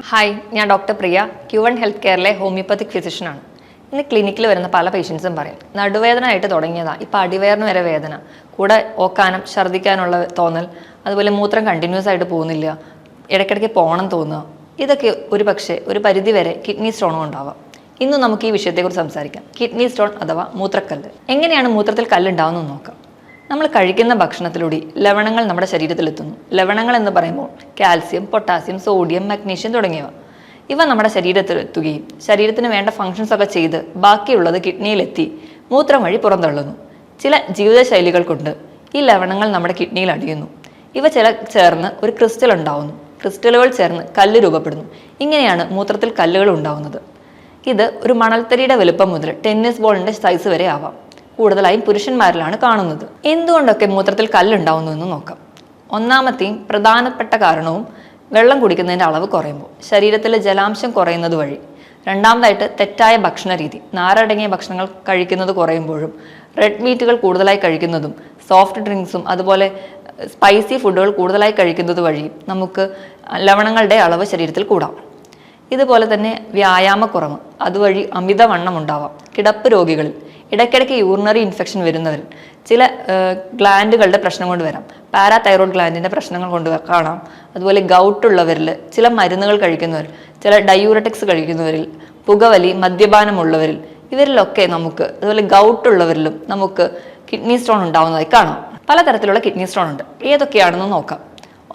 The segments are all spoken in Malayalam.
ഹായ്, ഞാൻ ഡോക്ടർ പ്രിയ, Q1 ഹെൽത്ത് കെയറിലെ ഹോമിയോപ്പത്തിക് ഫിസിഷ്യനാണ്. ഇന്ന് ക്ലിനിക്കിൽ വരുന്ന പല പേഷ്യൻസും പറയും നടുവേദന ആയിട്ട് തുടങ്ങിയതാണ്, ഇപ്പോൾ അടിവയറിന് വരെ വേദന, കൂടെ ഓക്കാനം, ഛർദ്ദിക്കാനുള്ള തോന്നൽ, അതുപോലെ മൂത്രം കണ്ടിന്യൂസ് ആയിട്ട് പോകുന്നില്ല, ഇടയ്ക്കിടയ്ക്ക് പോകണം തോന്നുക. ഇതൊക്കെ ഒരു പരിധി വരെ കിഡ്നി സ്റ്റോണും ഉണ്ടാവാം. ഇന്ന് നമുക്ക് ഈ വിഷയത്തെക്കുറിച്ച് സംസാരിക്കാം. കിഡ്നി സ്റ്റോൺ അഥവാ മൂത്രക്കല്ല്. എങ്ങനെയാണ് മൂത്രത്തിൽ കല്ലുണ്ടാവുന്നത് നോക്കാം. നമ്മൾ കഴിക്കുന്ന ഭക്ഷണത്തിലൂടെ ലവണങ്ങൾ നമ്മുടെ ശരീരത്തിലെത്തുന്നു. ലവണങ്ങൾ എന്ന് പറയുമ്പോൾ കാൽസ്യം, പൊട്ടാസ്യം, സോഡിയം, മഗ്നീഷ്യം തുടങ്ങിയവ. ഇവ നമ്മുടെ ശരീരത്തിലെത്തുകയും ശരീരത്തിന് വേണ്ട ഫങ്ഷൻസ് ഒക്കെ ചെയ്ത് ബാക്കിയുള്ളത് കിഡ്നിയിലെത്തി മൂത്രം വഴി പുറന്തള്ളുന്നു. ചില ജീവിതശൈലികൾ കൊണ്ട് ഈ ലവണങ്ങൾ നമ്മുടെ കിഡ്നിയിൽ അടിയുന്നു. ഇവ ചേർന്ന് ഒരു ക്രിസ്റ്റൽ ഉണ്ടാവുന്നു. ക്രിസ്റ്റലുകൾ ചേർന്ന് കല്ല് രൂപപ്പെടുന്നു. ഇങ്ങനെയാണ് മൂത്രത്തിൽ കല്ലുകൾ ഉണ്ടാവുന്നത്. ഇത് ഒരു മണൽത്തരിയുടെ വലുപ്പം മുതൽ ടെന്നീസ് ബോളിന്റെ സൈസ് വരെ ആവാം. കൂടുതലായും പുരുഷന്മാരിലാണ് കാണുന്നത്. എന്തുകൊണ്ടൊക്കെ മൂത്രത്തിൽ കല്ലുണ്ടാവുന്നു എന്ന് നോക്കാം. ഒന്നാമത്തെയും പ്രധാനപ്പെട്ട കാരണവും വെള്ളം കുടിക്കുന്നതിൻ്റെ അളവ് കുറയുമ്പോൾ ശരീരത്തിലെ ജലാംശം കുറയുന്നത് വഴി. രണ്ടാമതായിട്ട് തെറ്റായ ഭക്ഷണ രീതി. നാരടങ്ങിയ ഭക്ഷണങ്ങൾ കഴിക്കുന്നത് കുറയുമ്പോഴും റെഡ് മീറ്റുകൾ കൂടുതലായി കഴിക്കുന്നതും സോഫ്റ്റ് ഡ്രിങ്ക്സും അതുപോലെ സ്പൈസി ഫുഡുകൾ കൂടുതലായി കഴിക്കുന്നത് വഴിയും നമുക്ക് ലവണങ്ങളുടെ അളവ് ശരീരത്തിൽ കൂടാം. ഇതുപോലെ തന്നെ വ്യായാമക്കുറവ്, അതുവഴി അമിതവണ്ണം ഉണ്ടാവാം. കിടപ്പ് രോഗികളിൽ, ഇടയ്ക്കിടയ്ക്ക് യൂറിനറി ഇൻഫെക്ഷൻ വരുന്നവരിൽ, ചില ഗ്ലാൻഡുകളുടെ പ്രശ്നം കൊണ്ട് വരാം. പാരാതൈറോയ്ഡ് ഗ്ലാൻഡിൻ്റെ പ്രശ്നങ്ങൾ കൊണ്ട് കാണാം. അതുപോലെ ഗൗട്ടുള്ളവരിൽ, ചില മരുന്നുകൾ കഴിക്കുന്നവരിൽ, ചില ഡയൂററ്റിക്സ് കഴിക്കുന്നവരിൽ, പുകവലി, മദ്യപാനമുള്ളവരിൽ, ഇവരിലൊക്കെ നമുക്ക്, അതുപോലെ ഗൗട്ടുള്ളവരിലും നമുക്ക് കിഡ്നി സ്റ്റോൺ ഉണ്ടാവുന്നതായി കാണാം. പലതരത്തിലുള്ള കിഡ്നി സ്റ്റോൺ ഉണ്ട്. ഏതൊക്കെയാണെന്ന് നോക്കാം.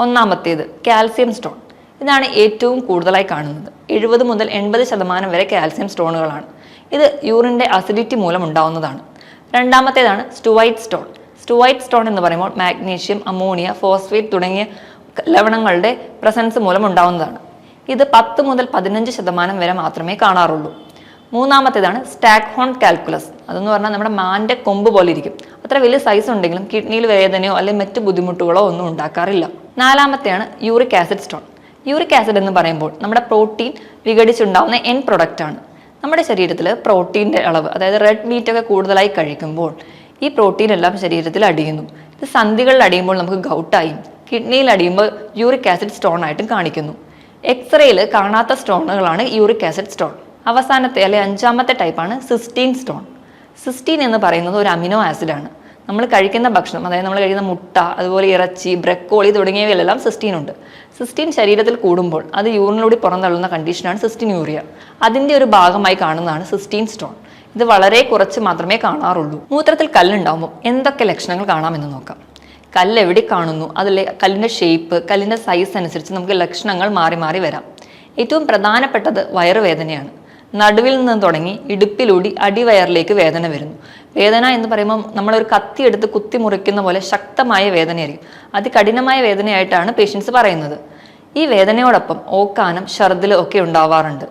ഒന്നാമത്തേത് കാൽസ്യം സ്റ്റോൺ. ഇതാണ് ഏറ്റവും കൂടുതലായി കാണുന്നത്. 70 മുതൽ 80% വരെ കാൽസ്യം സ്റ്റോണുകളാണ്. ഇത് യൂറിൻ്റെ അസിഡിറ്റി മൂലം ഉണ്ടാവുന്നതാണ്. രണ്ടാമത്തേതാണ് സ്റ്റുവൈറ്റ് സ്റ്റോൺ. സ്റ്റുവൈറ്റ് സ്റ്റോൺ എന്ന് പറയുമ്പോൾ മാഗ്നീഷ്യം, അമോണിയ, ഫോസ്ഫേറ്റ് തുടങ്ങിയ ലവണങ്ങളുടെ പ്രസൻസ് മൂലം ഉണ്ടാവുന്നതാണ്. ഇത് 10 മുതൽ 15% വരെ മാത്രമേ കാണാറുള്ളൂ. മൂന്നാമത്തേതാണ് സ്റ്റാക്ഹോൺ കാൽക്കുലസ്. അതെന്ന് പറഞ്ഞാൽ നമ്മുടെ മാൻ്റെ കൊമ്പ് പോലെ ഇരിക്കും. അത്ര വലിയ സൈസ് ഉണ്ടെങ്കിലും കിഡ്നിയിൽ വേദനയോ അല്ലെങ്കിൽ മറ്റ് ബുദ്ധിമുട്ടുകളോ ഒന്നും ഉണ്ടാക്കാറില്ല. നാലാമത്തെയാണ് uric acid stone. Uric acid എന്ന് പറയുമ്പോൾ നമ്മുടെ പ്രോട്ടീൻ വിഘടിച്ചുണ്ടാവുന്ന എൻ പ്രൊഡക്റ്റ് ആണ്. നമ്മുടെ ശരീരത്തിൽ പ്രോട്ടീൻ്റെ അളവ്, അതായത് റെഡ് മീറ്റ് ഒക്കെ കൂടുതലായി കഴിക്കുമ്പോൾ ഈ പ്രോട്ടീൻ എല്ലാം ശരീരത്തിൽ അടിയുന്നു. ഇത് സന്ധികളിൽ അടിയുമ്പോൾ നമുക്ക് ഗൗട്ടായും കിഡ്നിയിൽ അടിയുമ്പോൾ യൂറിക് ആസിഡ് സ്റ്റോൺ ആയിട്ടും കാണിക്കുന്നു. എക്സ്റേയിൽ കാണാത്ത സ്റ്റോണുകളാണ് യൂറിക് ആസിഡ് സ്റ്റോൺ. അവസാനത്തെ അല്ലെങ്കിൽ 5ാമത്തെ ടൈപ്പാണ് സിസ്റ്റീൻ സ്റ്റോൺ. സിസ്റ്റീൻ എന്ന് പറയുന്നത് ഒരു അമിനോ ആസിഡാണ്. നമ്മൾ കഴിക്കുന്ന ഭക്ഷണം, അതായത് നമ്മൾ കഴിക്കുന്ന മുട്ട, അതുപോലെ ഇറച്ചി, ബ്രക്കോളി തുടങ്ങിയവയിലെല്ലാം സിസ്റ്റീൻ ഉണ്ട്. സിസ്റ്റീൻ ശരീരത്തിൽ കൂടുമ്പോൾ അത് യൂറിനിലൂടെ പുറന്തള്ളുന്ന കണ്ടീഷനാണ് സിസ്റ്റീനൂറിയ. അതിൻ്റെ ഒരു ഭാഗമായി കാണുന്നതാണ് സിസ്റ്റീൻ സ്റ്റോൺ. ഇത് വളരെ കുറച്ച് മാത്രമേ കാണാറുള്ളൂ. മൂത്രത്തിൽ കല്ലുണ്ടാകുമ്പോൾ എന്തൊക്കെ ലക്ഷണങ്ങൾ കാണാമെന്ന് നോക്കാം. കല്ല് എവിടെ കാണുന്നു, അതിലെ കല്ലിൻ്റെ ഷേപ്പ്, കല്ലിൻ്റെ സൈസ് അനുസരിച്ച് നമുക്ക് ലക്ഷണങ്ങൾ മാറി മാറി വരാം. ഏറ്റവും പ്രധാനപ്പെട്ടത് വയറുവേദനയാണ്. നടുവിൽ നിന്ന് തുടങ്ങി ഇടുപ്പിലൂടി അടിവയറിലേക്ക് വേദന വരുന്നു. വേദന എന്ന് പറയുമ്പോൾ നമ്മളൊരു കത്തി എടുത്ത് കുത്തി മുറിക്കുന്ന പോലെ ശക്തമായ വേദനയായിരിക്കും. അതികഠിനമായ വേദനയായിട്ടാണ് പേഷ്യൻസ് പറയുന്നത്. ഈ വേദനയോടൊപ്പം ഓക്കാനം, ഛർദ്ദിൽ ഒക്കെ ഉണ്ടാവാറുണ്ട്.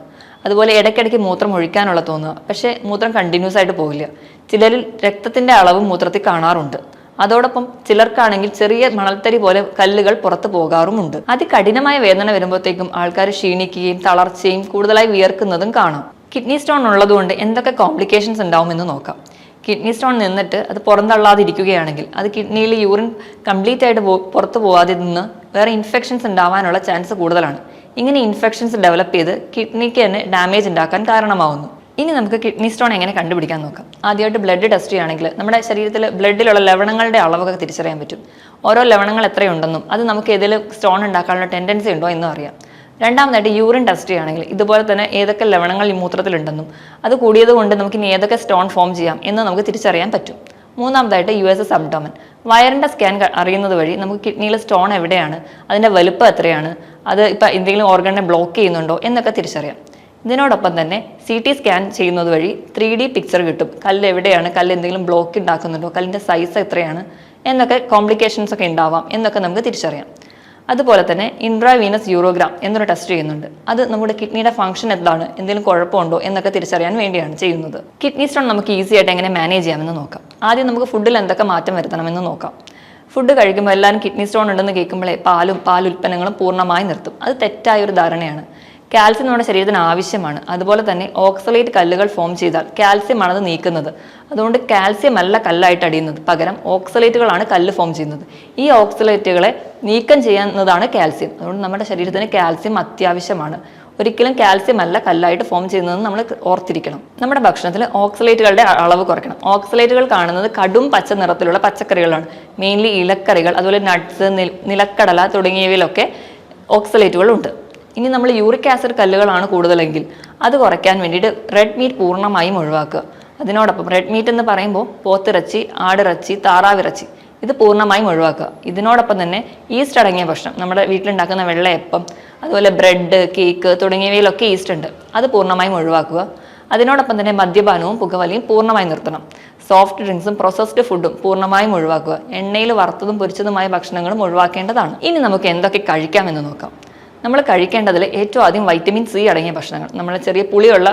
അതുപോലെ ഇടയ്ക്കിടയ്ക്ക് മൂത്രം ഒഴിക്കാനുള്ള തോന്നുക, പക്ഷേ മൂത്രം കണ്ടിന്യൂസ് ആയിട്ട് പോകില്ല. ചിലരിൽ രക്തത്തിൻ്റെ അളവ് മൂത്രത്തിൽ കാണാറുണ്ട്. അതോടൊപ്പം ചിലർക്കാണെങ്കിൽ ചെറിയ മണൽത്തരി പോലെ കല്ലുകൾ പുറത്തു പോകാറുമുണ്ട്. അതികഠിനമായ വേദന വരുമ്പോഴത്തേക്കും ആൾക്കാർ ക്ഷീണിക്കുകയും തളർച്ചയും കൂടുതലായി വിയർക്കുന്നതും കാണാം. കിഡ്നി സ്റ്റോൺ ഉള്ളതുകൊണ്ട് എന്തൊക്കെ കോംപ്ലിക്കേഷൻസ് ഉണ്ടാവുമെന്ന് നോക്കാം. കിഡ്നി സ്റ്റോൺ നിന്നിട്ട് അത് പുറന്തള്ളാതിരിക്കുകയാണെങ്കിൽ അത് കിഡ്നിയിൽ യൂറിൻ കംപ്ലീറ്റ് ആയിട്ട് പുറത്തു പോകാതെ നിന്ന് വേറെ ഇൻഫെക്ഷൻസ് ഉണ്ടാവാനുള്ള ചാൻസ് കൂടുതലാണ്. ഇങ്ങനെ ഇൻഫെക്ഷൻസ് ഡെവലപ്പ് ചെയ്ത് കിഡ്നിക്ക് തന്നെ ഡാമേജ് ഉണ്ടാക്കാൻ കാരണമാവുന്നു. ഇനി നമുക്ക് കിഡ്നി സ്റ്റോൺ എങ്ങനെ കണ്ടുപിടിക്കാൻ നോക്കാം. ആദ്യമായിട്ട് ബ്ലഡ് ടെസ്റ്റ് ചെയ്യുകയാണെങ്കിൽ നമ്മുടെ ശരീരത്തിൽ ബ്ലഡിലുള്ള ലവണങ്ങളുടെ അളവൊക്കെ തിരിച്ചറിയാൻ പറ്റും. ഓരോ ലവണങ്ങൾ എത്രയുണ്ടെന്നും അത് നമുക്ക് ഏതെങ്കിലും സ്റ്റോൺ ഉണ്ടാക്കാനുള്ള ടെൻഡൻസി ഉണ്ടോ എന്നും അറിയാം. രണ്ടാമതായിട്ട് യൂറിൻ ടെസ്റ്റ് ചെയ്യുകയാണെങ്കിൽ ഇതുപോലെ തന്നെ ഏതൊക്കെ ലവണങ്ങൾ ഈ മൂത്രത്തിലുണ്ടെന്നും അത് കൂടിയത് കൊണ്ട് നമുക്ക് ഇനി ഏതൊക്കെ സ്റ്റോൺ ഫോം ചെയ്യാം എന്ന് നമുക്ക് തിരിച്ചറിയാൻ പറ്റും. മൂന്നാമതായിട്ട് USS അബ്ഡോമൻ. വയറിൻ്റെ സ്കാൻ അറിയുന്നത് വഴി നമുക്ക് കിഡ്നിയിലെ സ്റ്റോൺ എവിടെയാണ്, അതിൻ്റെ വലുപ്പം എത്രയാണ്, അത് ഇപ്പം എന്തെങ്കിലും ഓർഗനെ ബ്ലോക്ക് ചെയ്യുന്നുണ്ടോ എന്നൊക്കെ തിരിച്ചറിയാം. ഇതിനോടൊപ്പം തന്നെ CT സ്കാൻ ചെയ്യുന്നത് വഴി 3D പിക്ചർ കിട്ടും. കല്ല് എവിടെയാണ്, കല്ല് എന്തെങ്കിലും ബ്ലോക്ക് ഉണ്ടാക്കുന്നുണ്ടോ, കല്ലിൻ്റെ സൈസ് എത്രയാണ് എന്നൊക്കെ, കോംപ്ലിക്കേഷൻസ് ഒക്കെ ഉണ്ടാവാം എന്നൊക്കെ നമുക്ക് തിരിച്ചറിയാം. അതുപോലെ തന്നെ ഇൻട്രാവീനസ് യൂറോഗ്രാം എന്നൊരു ടെസ്റ്റ് ചെയ്യുന്നുണ്ട്. അത് നമ്മുടെ കിഡ്നിയുടെ ഫംഗ്ഷൻ എന്താണ്, എന്തെങ്കിലും കുഴപ്പമുണ്ടോ എന്നൊക്കെ തിരിച്ചറിയാൻ വേണ്ടിയാണ് ചെയ്യുന്നത്. കിഡ്നി സ്റ്റോൺ നമുക്ക് ഈസി ആയിട്ട് എങ്ങനെ മാനേജ് ചെയ്യാമെന്ന് നോക്കാം. ആദ്യം നമുക്ക് ഫുഡിൽ എന്തൊക്കെ മാറ്റം വരുത്തണമെന്ന് നോക്കാം. ഫുഡ് കഴിക്കുമ്പോൾ എല്ലാവരും കിഡ്നി സ്റ്റോൺ ഉണ്ടെന്ന് കേൾക്കുമ്പോഴേ പാലുൽപ്പന്നങ്ങളും പൂർണ്ണമായി നിർത്തും. അത് തെറ്റായ ഒരു ധാരണയാണ്. കാൽസ്യം നമ്മുടെ ശരീരത്തിന് ആവശ്യമാണ്. അതുപോലെ തന്നെ ഓക്സലേറ്റ് കല്ലുകൾ ഫോം ചെയ്താൽ കാൽസ്യമാണ് അത് നീക്കുന്നത്. അതുകൊണ്ട് കാൽസ്യം അല്ല കല്ലായിട്ട് അടിയുന്നത്, പകരം ഓക്സലേറ്റുകളാണ് കല്ല് ഫോം ചെയ്യുന്നത്. ഈ ഓക്സലേറ്റുകളെ നീക്കം ചെയ്യുന്നതാണ് കാൽസ്യം. അതുകൊണ്ട് നമ്മുടെ ശരീരത്തിന് കാൽസ്യം അത്യാവശ്യമാണ്. ഒരിക്കലും കാൽസ്യം അല്ല കല്ലായിട്ട് ഫോം ചെയ്യുന്നതെന്ന് നമ്മൾ ഓർത്തിരിക്കണം. നമ്മുടെ ഭക്ഷണത്തിൽ ഓക്സലേറ്റുകളുടെ അളവ് കുറയ്ക്കണം. ഓക്സലേറ്റുകൾ കാണുന്നത് കടും പച്ച നിറത്തിലുള്ള പച്ചക്കറികളാണ്. മെയിൻലി ഇലക്കറികൾ, അതുപോലെ നട്ട്സ്, നിലക്കടല തുടങ്ങിയവയിലൊക്കെ ഓക്സലേറ്റുകൾ ഉണ്ട്. ഇനി നമ്മൾ യൂറിക് ആസിഡ് കല്ലുകളാണ് കൂടുതലെങ്കിൽ അത് കുറയ്ക്കാൻ വേണ്ടിയിട്ട് റെഡ് മീറ്റ് പൂർണ്ണമായും ഒഴിവാക്കുക. അതിനോടൊപ്പം റെഡ് മീറ്റ് എന്ന് പറയുമ്പോൾ പോത്തിറച്ചി, ആടിറച്ചി, താറാവിറച്ചി ഇത് പൂർണ്ണമായും ഒഴിവാക്കുക. ഇതിനോടൊപ്പം തന്നെ ഈസ്റ്റ് അടങ്ങിയ ഭക്ഷണം, നമ്മുടെ വീട്ടിലുണ്ടാക്കുന്ന വെള്ളയപ്പം, അതുപോലെ ബ്രെഡ്, കേക്ക് തുടങ്ങിയവയിലൊക്കെ ഈസ്റ്റ് ഉണ്ട്, അത് പൂർണ്ണമായും ഒഴിവാക്കുക. അതിനോടൊപ്പം തന്നെ മദ്യപാനവും പുകവലിയും പൂർണ്ണമായും നിർത്തണം. സോഫ്റ്റ് ഡ്രിങ്ക്സും പ്രോസസ്ഡ് ഫുഡും പൂർണ്ണമായും ഒഴിവാക്കുക. എണ്ണയിൽ വറുത്തതും പൊരിച്ചതുമായ ഭക്ഷണങ്ങളും ഒഴിവാക്കേണ്ടതാണ്. ഇനി നമുക്ക് എന്തൊക്കെ കഴിക്കാമെന്ന് നോക്കാം. നമ്മൾ കഴിക്കേണ്ടതിൽ ഏറ്റവും ആദ്യം വൈറ്റമിൻ സി അടങ്ങിയ ഭക്ഷണങ്ങൾ, നമ്മൾ ചെറിയ പുളിയുള്ള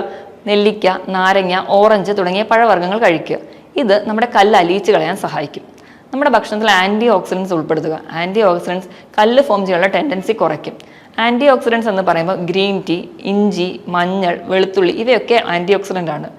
നെല്ലിക്ക, നാരങ്ങ, ഓറഞ്ച് തുടങ്ങിയ പഴവർഗ്ഗങ്ങൾ കഴിക്കുക. ഇത് നമ്മുടെ കല്ല് അലിയിച്ച് കളയാൻ സഹായിക്കും. നമ്മുടെ ഭക്ഷണത്തിൽ ആൻറ്റി ഓക്സിഡൻസ് ഉൾപ്പെടുത്തുക. ആൻറ്റി ഓക്സിഡൻസ് കല്ല് ഫോം ചെയ്യാനുള്ള ടെൻഡൻസി കുറയ്ക്കും. ആൻറ്റി ഓക്സിഡൻസ് എന്ന് പറയുമ്പോൾ ഗ്രീൻ ടീ, ഇഞ്ചി, മഞ്ഞൾ, വെളുത്തുള്ളി ഇവയൊക്കെ ആൻറ്റി ഓക്സിഡൻ്റ് ആണ്.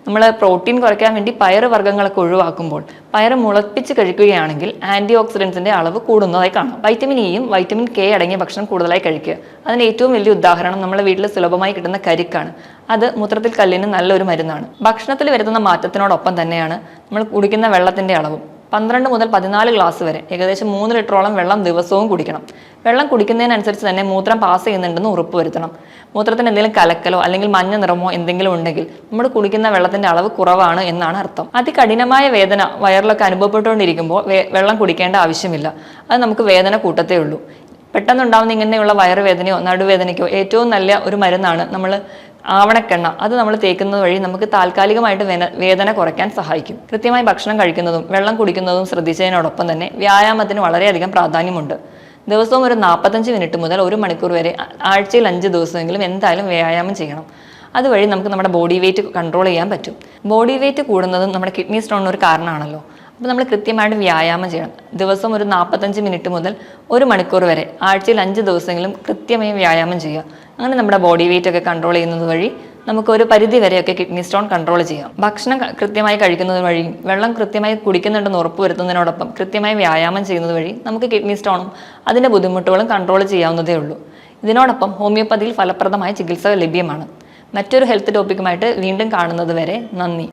നമ്മൾ പ്രോട്ടീൻ കുറയ്ക്കാൻ വേണ്ടി പയർ വർഗ്ഗങ്ങളൊക്കെ ഒഴിവാക്കുമ്പോൾ പയർ മുളപ്പിച്ച് കഴിക്കുകയാണെങ്കിൽ ആൻറ്റി ഓക്സിഡൻസിൻ്റെ അളവ് കൂടുന്നതായി കാണാം. വൈറ്റമിൻ ഇയും വൈറ്റമിൻ കെ അടങ്ങിയ ഭക്ഷണം കൂടുതലായി കഴിക്കുക. അതിന് ഏറ്റവും വലിയ ഉദാഹരണം നമ്മുടെ വീട്ടിൽ സുലഭമായി കിട്ടുന്ന കരിക്കാണ്. അത് മൂത്രത്തിൽ കല്ലിന് നല്ലൊരു മരുന്നാണ്. ഭക്ഷണത്തിൽ വരുത്തുന്ന മാറ്റത്തിനോടൊപ്പം തന്നെയാണ് നമ്മൾ കുടിക്കുന്ന വെള്ളത്തിൻ്റെ അളവും. 12 മുതൽ 14 ഗ്ലാസ് വരെ, ഏകദേശം 3 ലിറ്ററോളം വെള്ളം ദിവസവും കുടിക്കണം. വെള്ളം കുടിക്കുന്നതിനനുസരിച്ച് തന്നെ മൂത്രം പാസ് ചെയ്യുന്നുണ്ടെന്ന് ഉറപ്പുവരുത്തണം. മൂത്രത്തിന് എന്തെങ്കിലും കലക്കലോ അല്ലെങ്കിൽ മഞ്ഞ നിറമോ എന്തെങ്കിലും ഉണ്ടെങ്കിൽ നമ്മൾ കുടിക്കുന്ന വെള്ളത്തിന്റെ അളവ് കുറവാണ് എന്നാണ് അർത്ഥം. അതികഠിനമായ വേദന വയറിലൊക്കെ അനുഭവപ്പെട്ടുകൊണ്ടിരിക്കുമ്പോൾ വെള്ളം കുടിക്കേണ്ട ആവശ്യമില്ല. അത് നമുക്ക് വേദന കൂട്ടത്തേ ഉള്ളൂ. പെട്ടെന്നുണ്ടാവുന്ന ഇങ്ങനെയുള്ള വയറുവേദനയോ നടുവേദനയ്ക്കോ ഏറ്റവും നല്ല ഒരു മരുന്നാണ് നമ്മൾ ആവണക്കെണ്ണ. അത് നമ്മൾ തേക്കുന്നത് വഴി നമുക്ക് താൽക്കാലികമായിട്ട് വേദന കുറയ്ക്കാൻ സഹായിക്കും. കൃത്യമായി ഭക്ഷണം കഴിക്കുന്നതും വെള്ളം കുടിക്കുന്നതും ശ്രദ്ധിച്ചതിനോടൊപ്പം തന്നെ വ്യായാമത്തിന് വളരെയധികം പ്രാധാന്യമുണ്ട്. ദിവസവും ഒരു 45 മിനിറ്റ് മുതൽ 1 മണിക്കൂർ വരെ ആഴ്ചയിൽ 5 ദിവസമെങ്കിലും എന്തായാലും വ്യായാമം ചെയ്യണം. അതുവഴി നമുക്ക് നമ്മുടെ ബോഡി വെയിറ്റ് കൺട്രോൾ ചെയ്യാൻ പറ്റും. ബോഡി വെയിറ്റ് കൂടുന്നതും നമ്മുടെ കിഡ്നി സ്റ്റോണിന് ഒരു കാരണമാണല്ലോ. അപ്പോൾ നമ്മൾ കൃത്യമായിട്ട് വ്യായാമം ചെയ്യണം. ദിവസം ഒരു 45 മിനിറ്റ് മുതൽ 1 മണിക്കൂർ വരെ ആഴ്ചയിൽ 5 ദിവസമെങ്കിലും കൃത്യമായി വ്യായാമം ചെയ്യുക. അങ്ങനെ നമ്മുടെ ബോഡി വെയിറ്റ് ഒക്കെ കൺട്രോൾ ചെയ്യുന്നത് വഴി നമുക്ക് ഒരു പരിധി വരെയൊക്കെ കിഡ്നി സ്റ്റോൺ കൺട്രോൾ ചെയ്യാം. ഭക്ഷണം കൃത്യമായി കഴിക്കുന്നത് വഴിയും വെള്ളം കൃത്യമായി കുടിക്കുന്നുണ്ടെന്ന് ഉറപ്പുവരുത്തുന്നതിനോടൊപ്പം കൃത്യമായി വ്യായാമം ചെയ്യുന്നത് വഴി നമുക്ക് കിഡ്നി സ്റ്റോണും അതിൻ്റെ ബുദ്ധിമുട്ടുകളും കൺട്രോൾ ചെയ്യാവുന്നതേ ഉള്ളൂ. ഇതിനോടൊപ്പം ഹോമിയോപ്പതിയിൽ ഫലപ്രദമായ ചികിത്സ ലഭ്യമാണ്. മറ്റൊരു ഹെൽത്ത് ടോപ്പിക്കുമായിട്ട് വീണ്ടും കാണുന്നത് വരെ നന്ദി.